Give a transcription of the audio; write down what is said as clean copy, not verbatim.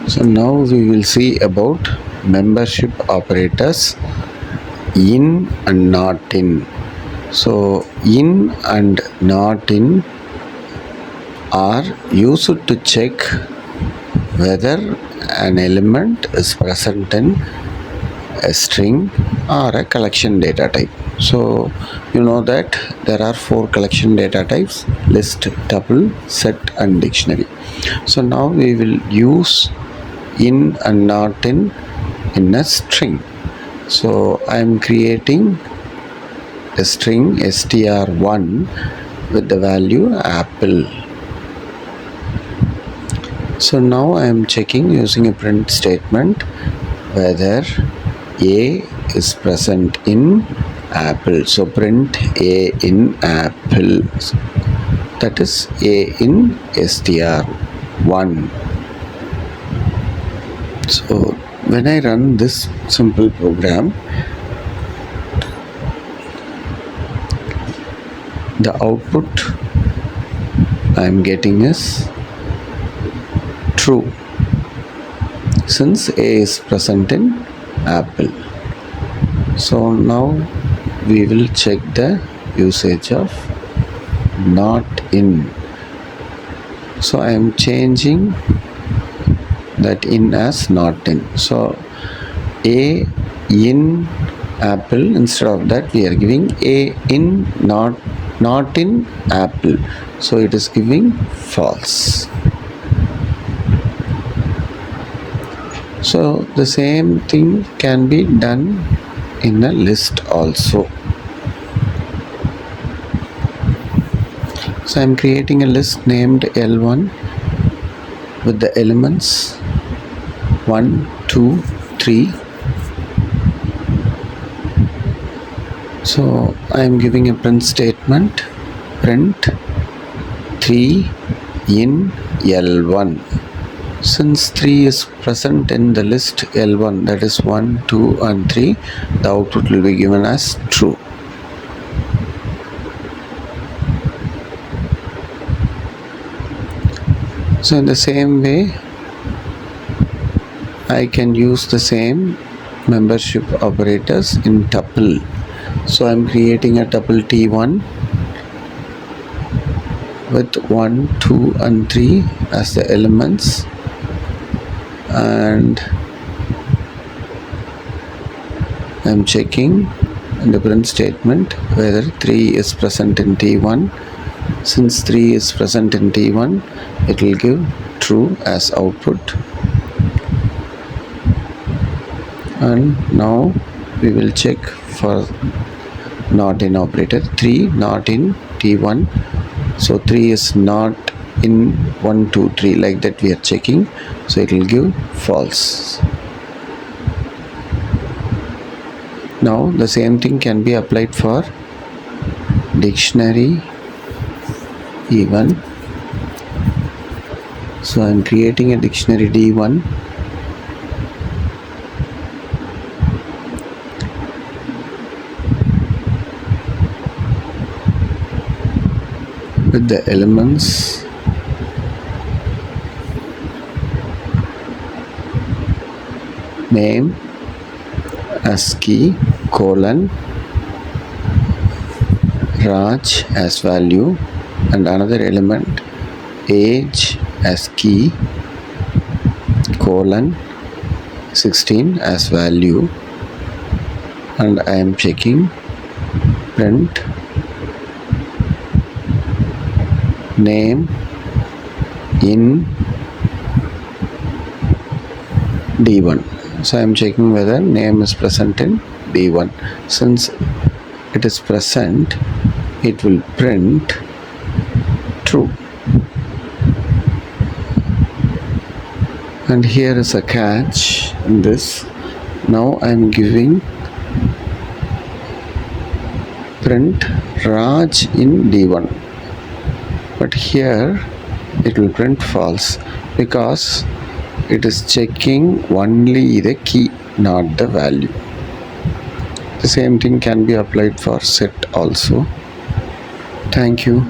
So now we will see about membership operators in and not in. So in and not in are used to check whether an element is present in a string or a collection data type. So you know that there are 4 collection data types: list, tuple, set and dictionary. So now we will use in and not in a string. So I am creating a string str1 with the value apple. So now I am checking using a print statement whether a is present in apple. So print a in apple, that is a in str1. So when I run this simple program, the output I am getting is true, since a is present in apple. So now we will check the usage of not in. So I am changing that in as not in. So a in apple, instead of that we are giving a in not in apple. So it is giving false. So the same thing can be done in a list also. So I am creating a list named L1 with the elements 1, 2, 3. So I am giving a print statement, print 3 in L1. Since 3 is present in the list L1, that is 1, 2 and 3, the output will be given as true. So in the same way, I can use the same membership operators in tuple. So I am creating a tuple T1 with 1, 2 and 3 as the elements, and I am checking in the print statement whether 3 is present in T1. Since 3 is present in T1, it will give true as output. And now we will check for not in operator. 3 not in T1. So 3 is not in 1, 2, 3, like that we are checking. So it will give false. Now the same thing can be applied for dictionary even. So I am creating a dictionary D1 with the elements name as key, colon, Raj as value, and another element age as key, colon, 16 as value, and I am checking print name in D1. So I am checking whether name is present in D1. Since it is present, it will print true. And here is a catch in this. Now I am giving print Raj in D1, but here it will print false because it is checking only the key, not the value. The same thing can be applied for set also. Thank you.